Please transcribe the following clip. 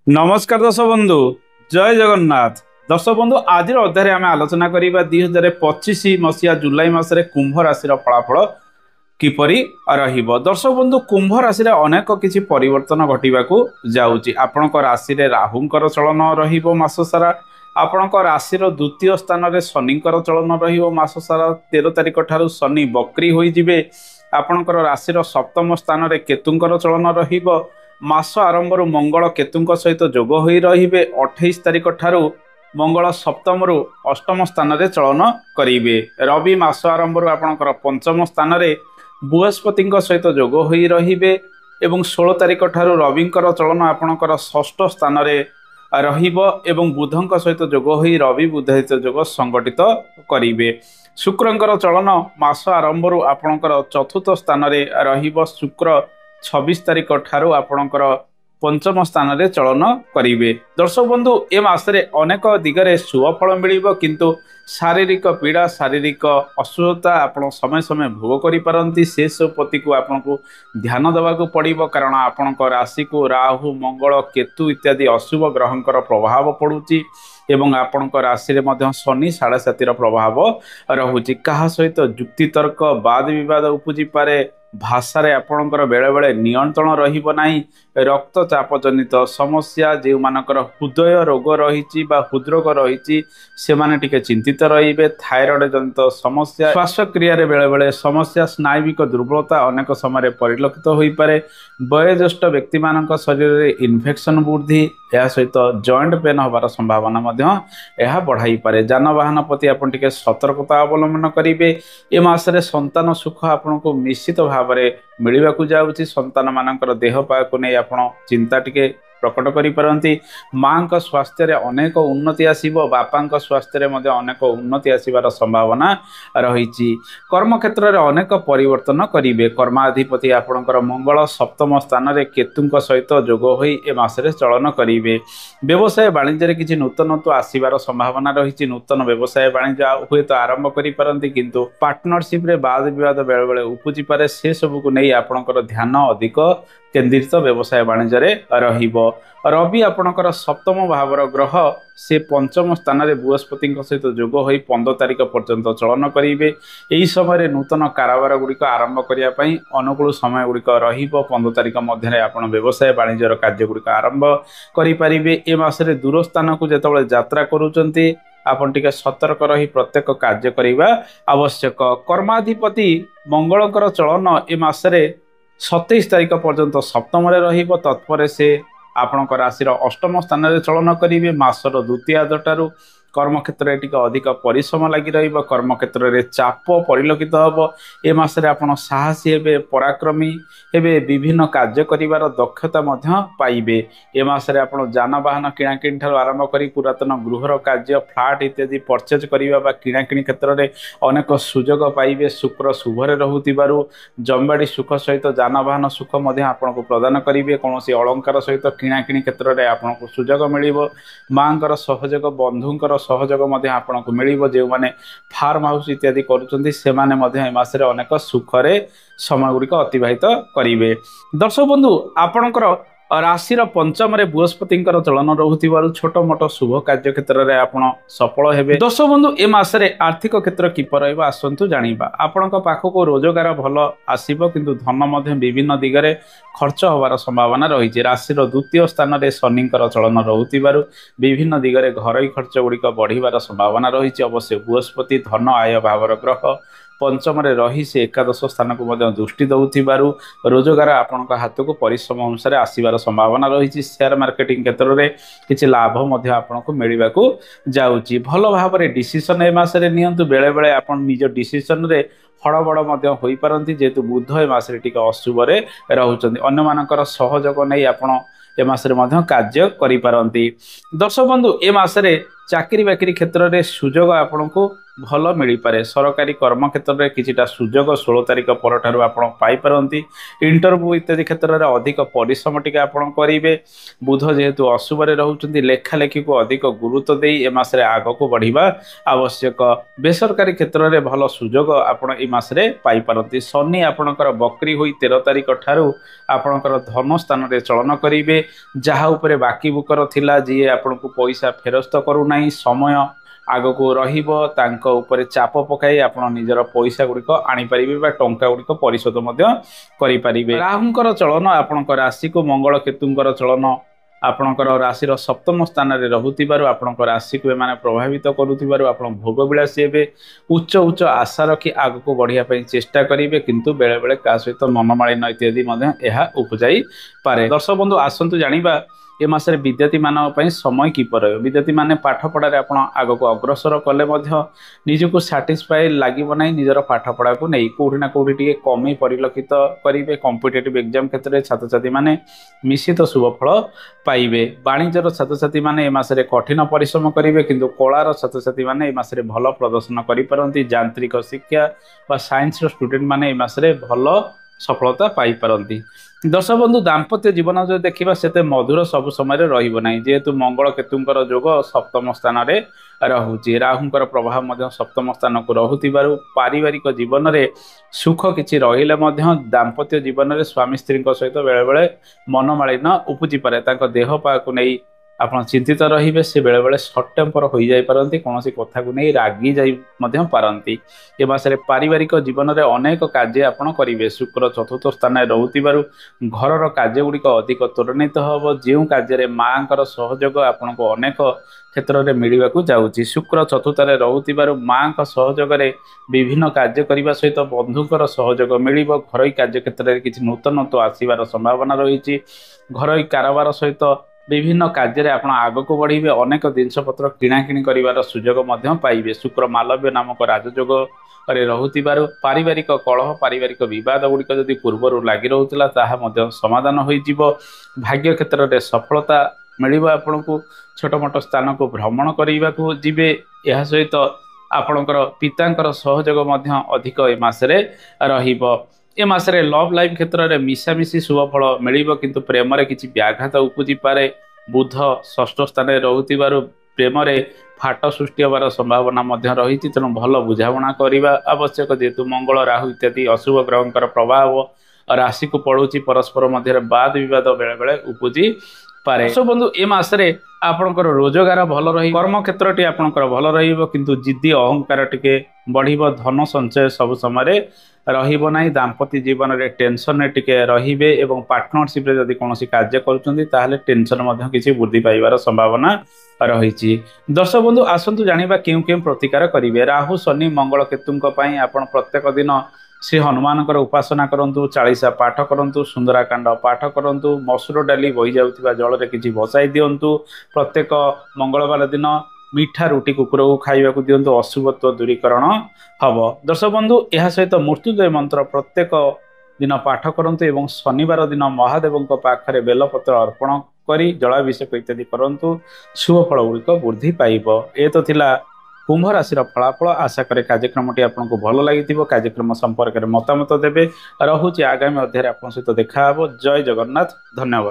नमस्कार दर्शक बंधु जय जगन्नाथ। दर्शक बंधु आज अध्याय आम आलोचना करवा 2025 मसीहा जुलाई मसरे कुंभ राशि फलाफल किपरि रहिबो। दर्शक बंधु कुंभ राशि अनेक किछि परिवर्तन घटिबाकू जाउची। आपणक राशि रे राहुंकर चलन रहिबो मास सारा। आपणक राशि द्वितीय स्थान रे शनिकर चलन रहिबो मास सारा। 13 तारिख ठारू शनि बक्री होई जिवे। आपणकर राशि सप्तम स्थान रे केतुंकर चलन रहिबो। मास आरंभ मंगल केतुंक सहित जोग होई रहिबे। 28 तारिख ठारू मंगल सप्तम रु अष्टम स्थान रे चलन करिवे। रवि मास आरंभ आपणकर पंचम स्थान रे बृहस्पति सहित जोग होई रहिबे एवं 16 तारिख ठारू रविंकर चलन आपणकर षष्ठ स्थान रे रहिबो एवं बुधंक सहित जोग होई रवि बुध सहित जोग संगठित करिवे। शुक्रंकर चलन मास आरंभ आपणकर चतुर्थ स्थान रे रहिबो। शुक्र 26 तारिख ठारू आपणकर पंचम स्थान रे चलन करिवे। दर्शक बंधु ए मासरे अनेक दिगरे शुभ फल मिलिबो, किंतु शारीरिक पीड़ा शारीरिक असुस्थता आपण समय समय भोग करि पारंती। से सब प्रति को आपन को ध्यान देवा को पड़िबो, कारण आपण को राशि को राहु मंगल केतु इत्यादि अशुभ ग्रहंकर प्रभाव पड़ुची एवं आपण को राशि रे मध्य शनि 7.5 प्रभाव रहुची। कहा सहित जुक्ति तर्क वाद विवाद उपजी पारे। भाषा रे आपणकर बेले बेले नियंत्रण रहिबो नाही। रक्तचाप जनित समस्या जे मानकर हृदय रोग रही बा हृदरोग रही से माने टिके चिंतित रहिबे। थायराइड जनित समस्या, श्वासक्रिया रे बेले बेले समस्या, स्नायुविक दुर्बलता अनेक समय परिलक्षित होई पारे। वयोज्येष्ठ व्यक्ति मानक शरीर रे इन्फेक्शन वृद्धि, या सहित जॉइंट पेन होबार संभावना मध्य यह बढ़ाई पारे। जानवाहन प्रति आपण टिके सतर्कता अवलंबन करिवे। ए मासरे संतान सुख आपनको निश्चित भावरे मिलिबाकू जाउची। संतान मानकर देह पा को नै आपण चिंता टिके प्रकट करि परंती। मां का स्वास्थ्य रे अनेक उन्नति आसीबो। बापा का स्वास्थ्य रे मध्ये अनेक उन्नति आसीबार संभावना रहिची। कर्म क्षेत्र रे अनेक परिवर्तन करिवे। कर्माधिपति आपणकर मंगल सप्तम स्थान रे केतुंक सहित जोग होई ए मासरे चलन करिवे। व्यवसाय वाणिज्य रे किछि नूतनत्व आसीबार संभावना रहिची। नूतन व्यवसाय वाणिज्य हुए तो आरंभ करि परंती, किंतु पार्टनरशिप रे वाद विवाद बेले बेले उपजी पारे। से सब को नै आपणकर ध्यान अधिक केन्द्रित व्यवसाय वाणिज्य रे रहिबो। रवि आपणकर सप्तम भावर ग्रह से पंचम स्थान रे बृहस्पति सहित जोग होई 15 तारिख पर्यंत चलन करिवे। एही समय नूतन कारोबार गुड़िक आरंभ करिया पई अनुकूल समय गुड़िक रहिबो। 15 तारिख मध्य आपण व्यवसाय वाणिज्यर कार्य गुड़िक आरंभ करि परिबे। ए मासरे दूर स्थान को जेतबेले यात्रा करूचंती आपण टिके सतर्क रही प्रत्येक कार्य करिबा आवश्यक। कर्माधिपति मंगलकर चलन ए मासरे 27 तारिख पर्यंत सप्तम रे रहिबो। तत्पर से आपणक राशि अष्टम स्थान रे चलन करिवे। मासर द्वितीय ठारू कर्म क्षेत्र में टिके अधिक परिश्रम लगी रहिबो। कर्म क्षेत्र में चाप परिलक्षित हबो। ए मासरे आपण साहसी हेबे, पराक्रमी हेबे, विभिन्न कार्य करिवार दक्षता मध्य पाइबे। ए मासरे आपण जानवाहन किणाकिणी ठारू आरंभ करी पुरातन गृहर कार्य फ्लैट इत्यादि परचेज करिवा बा किणाकिणी क्षेत्र में अनेक सुजोग पाइबे। शुक्र शुभरे रहुतिबारु जमबाड़ी सुख सहित जानवाहन सुख मध्य आपण को प्रदान करिवे। कोनोसी अलंकार सहित किणाकिणी क्षेत्र में आपण को सुजोग मिलिबो। मांकर सहयोग, बंधुंकर सहयोग मध्य आपको मिलिबो। जो माने फार्म हाउस इत्यादि करूछंती से माने मध्य ए मासरे अनेक सुखरे समय गुड़िक अतिबाहित करिवे। दर्शक बंधु आपणकर राशि पंचम रे बृहस्पति चलन रहुथिबारु छोट मोट शुभ कार्य क्षेत्र में आपण सफल हेबे। दर्शक बंधु ए मासरे आर्थिक क्षेत्र किपर रहइबा आसंतु जानिबा। आपणक पाखको रोजगार भल आसीबो, किंतु धन मध्य विभिन्न दिगरे खर्च होबार संभावना रही। राशि द्वितीय स्थान रे शनिकर चलन रहुथिबारु विभिन्न दिगरे घरोई खर्च गुड़िक बढ़िबार संभावना रही। अवश्य बृहस्पति धन आय भावर ग्रह पंचम रे रही से एकादश स्थान को मध्य दृष्टि दउथिबारु रोजगार आपणक हाथ को परिश्रम अनुसार आसीबार संभावना रही। शेयर मार्केटिंग क्षेत्र में किछि लाभ मध्य आपणको मिलिबाकू जाउची। भल भाव में डिसीजन ए मासरे नियंतु। बेले बेले आपण निज डिसीजन रे हड़बड़ मध्य होई पारंती, जेतु बुध ए मासरे टिके अशुभ रे रहउचंती। अन्य मानकर सहयोग नै आपण ए मासरे मध्य कार्य करि पारंती। दर्शक बंधु ए मासरे चाकरी बाकरी क्षेत्र में सुजोग आपन को भल मिल पारे। सरकारी कर्म क्षेत्र में किछिटा सुजोग 16 तारिख पर पाइपारती। इंटरव्यू इत्यादि क्षेत्र में अधिक परिश्रम टी आपड़ करेंगे। बुध जेहेतु अशुभ रोचे लेखालेखी को अधिक गुरुत्व दे ए मासरे आग को बढ़िया आवश्यक। बेसरकारी क्षेत्र में भल सुजोग आपड़ ए मासरे पाइपारती। शनि आपणकर बकरी हुई 13 तारिख ठारू आपणकर धन स्थान में चलन करेंगे। जहाँ उपरे बाकी बुकर थिला जी आपन को पैसा फेरस्त करूना समय आग को रे चाप पकाई आपण निजर पैसा गुड़िक आनीपर टंका गुड़िक परिशोध करें। राहुंकर चलन आपण राशि को मंगल केतुंकर चलन आपणकर राशि सप्तम स्थान में रोथिबारु आपणकर राशि को एमाने प्रभावित करुथिबारु आपण भोग विलासी हेबे। उच्च उच्च आशा रखी आग को बढ़िया चेष्टा करेंगे किंतु बेले बेले का सहित मनमालिन्य इत्यादि उपजाई पारे। दर्शक बंधु आसंतु जानिबा ए मासरे विद्यार्थी मान समय किपर विद्यार्थी माने पाठ पढ़ारे आपण आग को अग्रसर कले निजको साटिस्फाई लगे ना निजर पाठ पढ़ा को नहीं कौटी ना कौटी टे कमी परिलक्षित करेंगे। कॉम्पिटिटिव एग्जाम क्षेत्र में छात्र छात्री माने निश्चित शुभ फल पाइबे। वाणिज्यर छात्र छात्री माने ए मासरे कठिन परिश्रम करेंगे किंतु कलार छात्र छात्री माने ए मासरे भल प्रदर्शन करिपारंती। यांत्रिक शिक्षा व साइंस स्टूडेंट माने ए मासरे भल सफलता पाई पारंती। दर्शक बंधु दाम्पत्य जीवन जो देखा से मधुर सब समय रही जेहेतु मंगल केतुंकर जोग सप्तम स्थान में रोचे। राहुंकर प्रभाव सप्तम स्थान को रोथिबारु पारिवारिक जीवन में सुख किछि रहिले दाम्पत्य जीवन में स्वामी स्त्री सहित बेले बेले मनमालिन्य उपजी पारे। देह पा को नहीं आप चिंतित रे से बेले बेले सर्ट टेम्पर हो जाती कौन कथा को नहीं रागी जाती। ए मासरे पारिवारिक जीवन में अनेक कार्य आप करेंगे। शुक्र चतुर्थ स्थान में रोथिबारु घर कार्य गुड़िक अधिक त्वरान्वित हम। जो कार्य माँ सहयोग आपन को अनेक क्षेत्र में मिलवा जाऊँगी। शुक्र चतुर्थ रोथिबारु माँ सहयोग विभिन्न कार्य करने सहित बंधुकर सहयोग मिल। घर कार्य क्षेत्र में किसी नूतनत्व आसबार संभावना रही। घर कारोबार सहित विभिन्न कार्य आप आग को बढ़े। अनेक जिनपतर किणाकिणी कर सुजोग पाइबे। शुक्र मालव्य नामक राजयोग रोथिबारु पारिवारिक कलह पारिवारिक बद गुड़िक जदि पूर्वर लगी रोला समाधान हो। भाग्य क्षेत्र में सफलता मिल। आपण को छोट मोट स्थान को भ्रमण करने को जीवे। यह सहित आपणकर पितांकर सहयोग अधिक ए मासरे रहिबो। ए मासरे लव लाइफ क्षेत्र में मिशामिशी शुभ फल मिल किंतु प्रेम रे किछि व्याघात उपजी पारे। बुध षष्ठ स्थान में रोथिबारु प्रेम रे फाट सृष्टि होवार संभावना रही। तेणु भल बुझाणा करने आवश्यक जेहेतु मंगल राहु इत्यादि अशुभ ग्रहंकर प्रभाव राशि को पड़ोची परस्पर मध्य वाद विवाद बेले बेले उपजी पारे। दर्शक बंधु ए मासरे आपणकर रोजगार भल रही। कर्म क्षेत्र टी आपणकर भल रहिबो किंतु जिद्दी अहंकार टिके बढ़िबो। धन संचय सब समय रहिबो नाही। दाम्पत्य जीवन में टेंशन टिके रहिबे एवं पार्टनरशिप रे जदि कोनोसी कार्य करूछन्ती ताहाले टेंशन मध्य किछि वृद्धि पाइबार संभावना रही। दर्शक बंधु आसंतु जानिबा केउ केउ प्रतिकार करिवे। राहु शनि मंगल केतुंक पई आपण प्रत्येक दिन श्री हनुमान उपासना करंतु। 40 पाठ करंतु। सुंदराकांड पाठ करंतु। मसूर डाली बही जाउथिबा जल रे किछि बसाई दियंतु। प्रत्येक मंगलवार दिन मीठा रुटी कुकुर को खाइबा दिंतु। अशुभत्व दूरीकरण हम। दर्शक बंधु यह सहित मृत्युंजय मंत्र प्रत्येक दिन पाठ करंतु एवं शनिवार दिन महादेव पाखरे बेलपत्र अर्पण करी जलाभिषेक इत्यादि करंतु। शुभ फल गुड़िक वृद्धि पाइब। ए तो थिला कुंभ राशि फलाफल। आशा करे कार्यक्रमटी आपको भल लगी। कार्यक्रम संपर्क में मतामत देवे। रहुछि आगामी अध्याय आपन सहित देखा। जय जगन्नाथ। धन्यवाद।